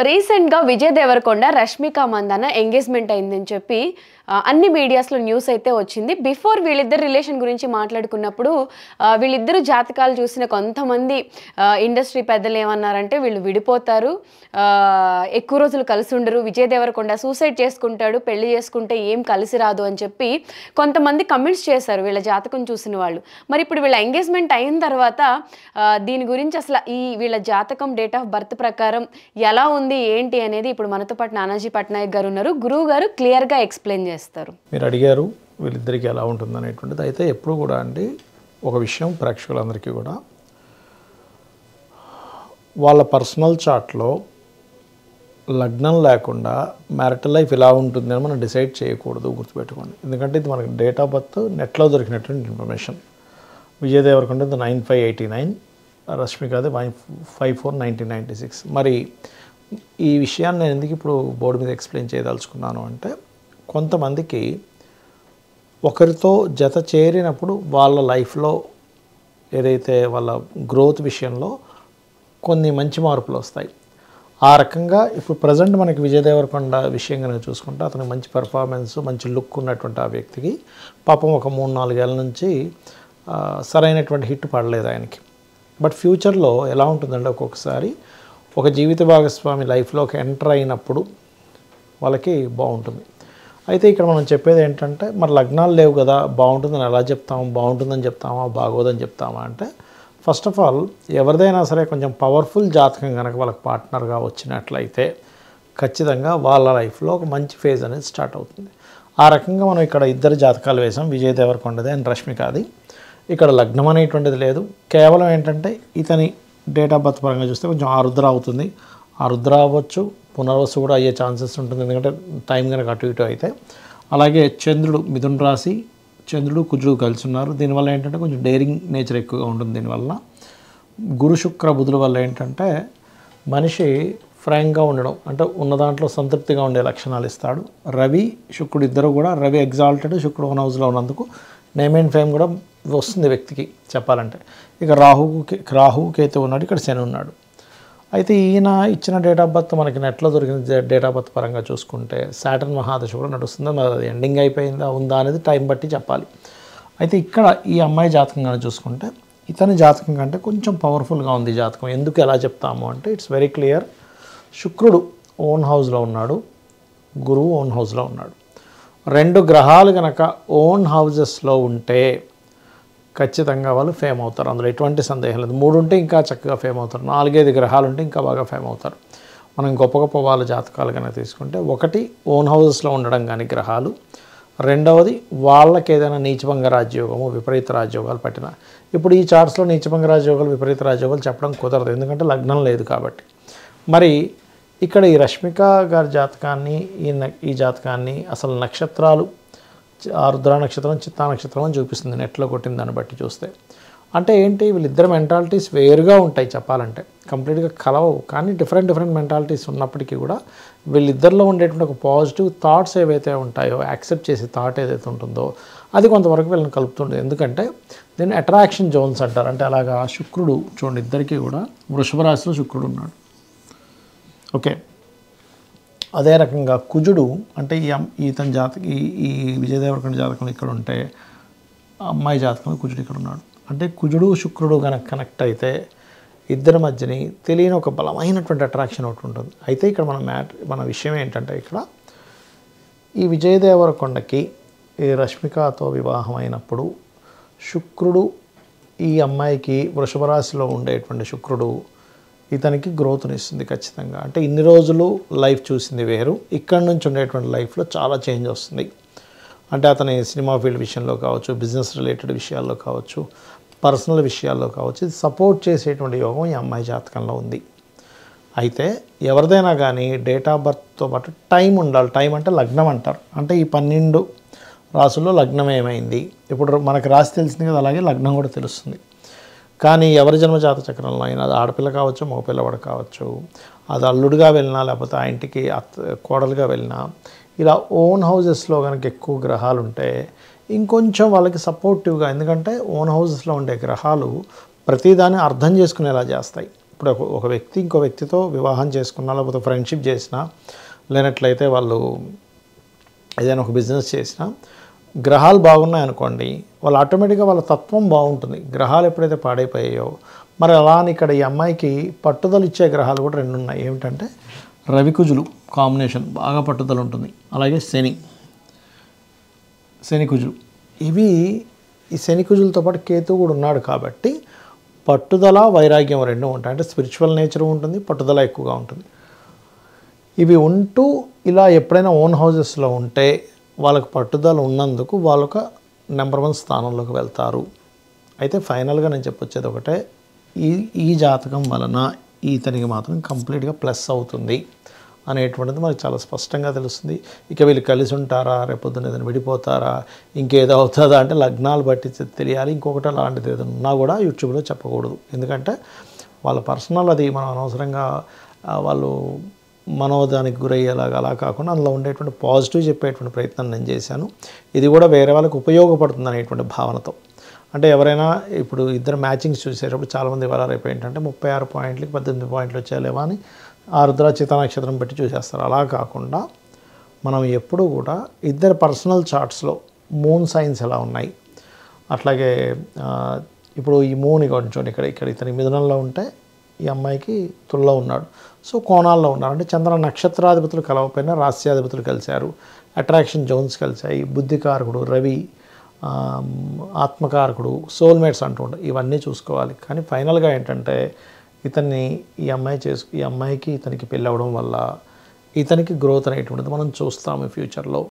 రీసెంట్‌గా విజయ్ దేవరకొండ, రష్మిక మందన ఎంగేజ్‌మెంట్ అయిందని చెప్పి అన్ని మీడియాస్‌లో న్యూస్ అయితే వచ్చింది. బిఫోర్ వీళ్ళిద్దరి రిలేషన్ గురించి మాట్లాడుకున్నప్పుడు వీళ్ళిద్దరు జాతకాలు చూసిన కొంతమంది ఇండస్ట్రీ పెద్దలు ఏమన్నారంటే వీళ్ళు విడిపోతారు. ఎక్కువ రోజులు కలిసి ఉండరు. విజయ్ దేవరకొండ సూసైడ్ చేసుకుంటాడు. పెళ్లి చేసుకుంటే ఏం కలిసి రాదు అని చెప్పి కొంతమంది కమెంట్స్ చేశారు వీళ్ళ జాతకం చూసిన వాళ్ళు. మరి ఇప్పుడు వీళ్ళ ఎంగేజ్‌మెంట్ అయిన తర్వాత దీని గురించి అసలు ఈ వీళ్ళ జాతకం డేట్ ఆఫ్ బర్త్ ప్రకారం ఎలా ఉంది ఏంటి అనేది ఇప్పుడు మనతో పాటు నానాజీ పట్నాయక్ గారు ఉన్నారు. గురువు గారు క్లియర్‌గా ఎక్స్‌ప్లెయిన్ చేస్తారు. మీరు అడిగారు వీళ్ళిద్దరికి ఎలా ఉంటుంది అనేటువంటిది. అయితే ఎప్పుడు కూడా అండి ఒక విషయం ప్రేక్షకులందరికీ కూడా వాళ్ళ పర్సనల్ చార్ట్లో లగ్నం లేకుండా మ్యారిటల్ లైఫ్ ఇలా ఉంటుంది అని మనం డిసైడ్ చేయకూడదు, గుర్తుపెట్టుకోండి. ఎందుకంటే ఇది మనకి డేట్ ఆఫ్ బర్త్ నెట్లో దొరికినటువంటి ఇన్ఫర్మేషన్. విజయ్ దేవరకొండ 9589, రష్మికది 541996. మరి ఈ విషయాన్ని నేను ఎందుకు ఇప్పుడు బోర్డు మీద ఎక్స్ప్లెయిన్ చేయదలుచుకున్నాను అంటే, కొంతమందికి ఒకరితో జత చేరినప్పుడు వాళ్ళ లైఫ్లో ఏదైతే వాళ్ళ గ్రోత్ విషయంలో కొన్ని మంచి మార్పులు వస్తాయి. ఆ రకంగా ఇప్పుడు ప్రజెంట్ మనకి విజయ్ దేవరకొండ విషయం కనుక చూసుకుంటే అతనికి మంచి పెర్ఫార్మెన్స్, మంచి లుక్ ఉన్నటువంటి ఆ వ్యక్తికి పాపం ఒక 3-4 ఏళ్ళ నుంచి సరైనటువంటి హిట్ పడలేదు ఆయనకి. బట్ ఫ్యూచర్లో ఎలా ఉంటుందంటే ఒక్కొక్కసారి ఒక జీవిత భాగస్వామి లైఫ్లోకి ఎంటర్ అయినప్పుడు వాళ్ళకి బాగుంటుంది. అయితే ఇక్కడ మనం చెప్పేది ఏంటంటే, మరి లగ్నాలు లేవు కదా బాగుంటుందని ఎలా చెప్తాము? బాగుంటుందని చెప్తామా, బాగోదని చెప్తామా అంటే, ఫస్ట్ ఆఫ్ ఆల్ ఎవరిదైనా సరే కొంచెం పవర్ఫుల్ జాతకం కనుక వాళ్ళకి పార్ట్నర్గా వచ్చినట్లయితే ఖచ్చితంగా వాళ్ళ లైఫ్లో ఒక మంచి ఫేజ్ అనేది స్టార్ట్ అవుతుంది. ఆ రకంగా మనం ఇక్కడ ఇద్దరు జాతకాలు వేసాం, విజయ్ దేవరకొండది అండ్ రష్మికది. ఇక్కడ లగ్నం అనేటువంటిది లేదు. కేవలం ఏంటంటే ఇతని డేట్ ఆఫ్ బర్త్ పరంగా చూస్తే కొంచెం ఆరుద్ర అవుతుంది. ఆరుద్ర అవ్వచ్చు, పునర్వసు కూడా అయ్యే ఛాన్సెస్ ఉంటుంది, ఎందుకంటే టైం కనుక అటు ఇటు అయితే. అలాగే చంద్రుడు మిథున రాశి, చంద్రుడు కుజుడు కలిసి ఉన్నారు. దీనివల్ల ఏంటంటే కొంచెం డేరింగ్ నేచర్ ఎక్కువగా ఉంటుంది. దీనివల్ల గురు శుక్ర బుధుల వల్ల ఏంటంటే మనిషి ఫ్రాంక్గా ఉండడం, అంటే ఉన్న దాంట్లో సంతృప్తిగా ఉండే లక్షణాలు ఇస్తాడు. రవి శుక్రుడు ఇద్దరు కూడా, రవి ఎగ్జాల్టెడ్, శుక్రుడు ఓన్ హౌస్లో ఉన్నందుకు నేమ్ అండ్ ఫేమ్ కూడా వస్తుంది వ్యక్తికి చెప్పాలంటే. ఇక రాహు కేతు ఉన్నాడు, ఇక్కడ శని ఉన్నాడు. అయితే ఈయన ఇచ్చిన డేట్ ఆఫ్ బర్త్ మనకి నెట్లో దొరికిన డేట్ ఆఫ్ బర్త్ పరంగా చూసుకుంటే సాటర్న్ మహాదశ కూడా నడుస్తుంది. మరి అది ఎండింగ్ అయిపోయిందా ఉందా అనేది టైం బట్టి చెప్పాలి. అయితే ఇక్కడ ఈ అమ్మాయి జాతకం కానీ చూసుకుంటే ఇతని జాతకం కంటే కొంచెం పవర్ఫుల్గా ఉంది జాతకం. ఎందుకు ఎలా చెప్తాము అంటే ఇట్స్ వెరీ క్లియర్. శుక్రుడు ఓన్ హౌస్లో ఉన్నాడు, గురువు ఓన్ హౌస్లో ఉన్నాడు. 2 గ్రహాలు కనుక ఓన్ హౌజెస్లో ఉంటే ఖచ్చితంగా వాళ్ళు ఫేమ్ అవుతారు, అందులో ఎటువంటి సందేహం లేదు. 3 ఉంటే ఇంకా చక్కగా ఫేమ్ అవుతారు, 4-5 గ్రహాలు ఉంటే ఇంకా బాగా ఫేమ్ అవుతారు. మనం గొప్ప గొప్ప వాళ్ళ జాతకాలు కనుక తీసుకుంటే, ఒకటి ఓన్ హౌసెస్లో ఉండడం కానీ గ్రహాలు, రెండవది వాళ్ళకి ఏదైనా నీచభంగ రాజ్యోగము, విపరీత రాజ్యోగాలు పట్టిన. ఇప్పుడు ఈ చార్ట్స్లో నీచభంగ రాజ్యోగాలు, విపరీత రాజ్యోగాలు చెప్పడం కుదరదు, ఎందుకంటే లగ్నం లేదు కాబట్టి. మరి ఇక్కడ ఈ రష్మిక గారి జాతకాన్ని, ఈ జాతకాన్ని అసలు నక్షత్రాలు ఆరుద్ర నక్షత్రం, చిత్తా నక్షత్రం అని చూపిస్తుంది నెట్లో కొట్టిన దాన్ని బట్టి చూస్తే. అంటే ఏంటి, వీళ్ళిద్దరు మెంటాలిటీస్ వేరుగా ఉంటాయి చెప్పాలంటే, కంప్లీట్గా కలవవు. కానీ డిఫరెంట్ మెంటాలిటీస్ ఉన్నప్పటికీ కూడా వీళ్ళిద్దరిలో ఉండేటువంటి ఒక పాజిటివ్ థాట్స్ ఏవైతే ఉంటాయో, యాక్సెప్ట్ చేసే థాట్ ఏదైతే ఉంటుందో అది కొంతవరకు వీళ్ళని కలుపుతుంది. ఎందుకంటే దీన్ని అట్రాక్షన్ జోన్స్ అంటారు. అంటే అలాగా శుక్రుడు చూడండి, ఇద్దరికీ కూడా వృషభ రాశిలో శుక్రుడు ఉన్నాడు. ఓకే, అదే రకంగా కుజుడు అంటే ఇతని జాతక ఈ విజయ్ దేవరకొండ జాతకం ఇక్కడ ఉంటే, అమ్మాయి జాతకంలో కుజుడు ఇక్కడ ఉన్నాడు. అంటే కుజుడు శుక్రుడు కనుక కనెక్ట్ అయితే ఇద్దరి మధ్యని తెలియని ఒక బలమైనటువంటి అట్రాక్షన్ ఒకటి ఉంటుంది. అయితే ఇక్కడ మన విషయం ఏంటంటే, ఇక్కడ ఈ విజయ్ దేవరకొండకి ఈ రష్మికతో వివాహం అయినప్పుడు శుక్రుడు ఈ అమ్మాయికి వృషభ రాశిలో ఉండేటువంటి శుక్రుడు ఇతనికి గ్రోత్ని ఇస్తుంది ఖచ్చితంగా. అంటే ఇన్ని రోజులు లైఫ్ చూసింది వేరు, ఇక్కడ నుంచి ఉండేటువంటి లైఫ్లో చాలా చేంజ్ వస్తుంది. అంటే అతని సినిమా ఫీల్డ్ విషయంలో కావచ్చు, బిజినెస్ రిలేటెడ్ విషయాల్లో కావచ్చు, పర్సనల్ విషయాల్లో కావచ్చు, ఇది సపోర్ట్ చేసేటువంటి యోగం ఈ అమ్మాయి జాతకంలో ఉంది. అయితే ఎవరిదైనా కానీ డేట్ ఆఫ్ బర్త్తో పాటు టైం ఉండాలి. టైం అంటే లగ్నం అంటారు. అంటే ఈ 12 రాసుల్లో లగ్నం ఏమైంది, ఇప్పుడు మనకు రాసి తెలిసింది కదా, అలాగే లగ్నం కూడా తెలుస్తుంది. కానీ ఎవరి జన్మజాత చక్రంలో అయినా, అది ఆడపిల్ల కావచ్చు, మగపిల్లవాడు కావచ్చు, అది అల్లుడిగా వెళ్ళినా లేకపోతే ఆ ఇంటికి కోడలుగా వెళ్ళినా, ఇలా ఓన్ హౌజెస్లో కనుక ఎక్కువ గ్రహాలు ఉంటే ఇంకొంచెం వాళ్ళకి సపోర్టివ్గా, ఎందుకంటే ఓన్ హౌజెస్లో ఉండే గ్రహాలు ప్రతిదాన్ని అర్థం చేసుకునేలా చేస్తాయి. ఇప్పుడు ఒక వ్యక్తి ఇంకో వ్యక్తితో వివాహం చేసుకున్నా, లేకపోతే ఫ్రెండ్షిప్ చేసినా, లేనట్లయితే వాళ్ళు ఏదైనా ఒక బిజినెస్ చేసినా, గ్రహాలు బాగున్నాయి అనుకోండి, వాళ్ళు ఆటోమేటిక్గా వాళ్ళ తత్వం బాగుంటుంది. గ్రహాలు ఎప్పుడైతే పాడైపోయాయో, మరి అలా అని ఇక్కడ ఈ అమ్మాయికి పట్టుదల ఇచ్చే గ్రహాలు కూడా 2 ఉన్నాయి. ఏమిటంటే రవికుజులు కాంబినేషన్ బాగా పట్టుదల ఉంటుంది, అలాగే శనికుజులు. ఇవి ఈ శనికుజులతో పాటు కేతు కూడా ఉన్నాడు కాబట్టి పట్టుదల, వైరాగ్యం 2 ఉంటాయి. అంటే స్పిరిచువల్ నేచర్ ఉంటుంది, పట్టుదల ఎక్కువగా ఉంటుంది. ఇవి ఉంటూ ఇలా ఎప్పుడైనా ఓన్ హౌజెస్లో ఉంటే వాళ్ళకు పట్టుదల ఉన్నందుకు వాళ్ళొక నెంబర్ 1 స్థానంలోకి వెళ్తారు. అయితే ఫైనల్గా నేను చెప్పొచ్చేది ఒకటే, ఈ జాతకం వలన ఇతనికి మాత్రం కంప్లీట్గా ప్లస్ అవుతుంది అనేటువంటిది మనకు చాలా స్పష్టంగా తెలుస్తుంది. ఇక వీళ్ళు కలిసి ఉంటారా, రేపొద్దున ఏదైనా విడిపోతారా, ఇంకేదో అవుతుందా అంటే లగ్నాలు బట్టి తెలియాలి. ఇంకొకటి అలాంటిది ఏదైనా ఉన్నా కూడా యూట్యూబ్లో చెప్పకూడదు. ఎందుకంటే వాళ్ళ పర్సనల్, అది మనం అనవసరంగా వాళ్ళు మనోదానికి గురయ్యేలాగా అలా కాకుండా అందులో ఉండేటువంటి పాజిటివ్ చెప్పేటువంటి ప్రయత్నం నేను చేశాను. ఇది కూడా వేరే వాళ్ళకి ఉపయోగపడుతుంది అనేటువంటి భావనతో. అంటే ఎవరైనా ఇప్పుడు ఇద్దరు మ్యాచింగ్స్ చూసేటప్పుడు చాలామంది ఇవాళ రేపు ఏంటంటే 36 పాయింట్లకి 18 పాయింట్లు వచ్చేలేవా అని ఆరుద్ర చిత్త నక్షత్రం పెట్టి చూసేస్తారు. అలా కాకుండా మనం ఎప్పుడూ కూడా ఇద్దరు పర్సనల్ చార్ట్స్లో మూన్ సైన్స్ ఎలా ఉన్నాయి, అట్లాగే ఇప్పుడు ఈ మూన్ కొంచెం ఇక్కడ ఇతని మిథునంలో ఉంటే ఈ అమ్మాయికి తుల్లో ఉన్నాడు. సో కోణాల్లో ఉన్నారు. అంటే చంద్ర నక్షత్రాధిపతులు కలవకపోయినా రాస్యాధిపతులు కలిశారు, అట్రాక్షన్ జోన్స్ కలిశాయి, బుద్ధికారకుడు రవి, ఆత్మకారకుడు, సోల్మేట్స్ అంటూ ఉంటాయి. ఇవన్నీ చూసుకోవాలి. కానీ ఫైనల్గా ఏంటంటే ఇతన్ని ఈ అమ్మాయికి ఇతనికి పెళ్ళి అవ్వడం వల్ల ఇతనికి గ్రోత్ అనేటువంటిది మనం చూస్తాము ఫ్యూచర్లో.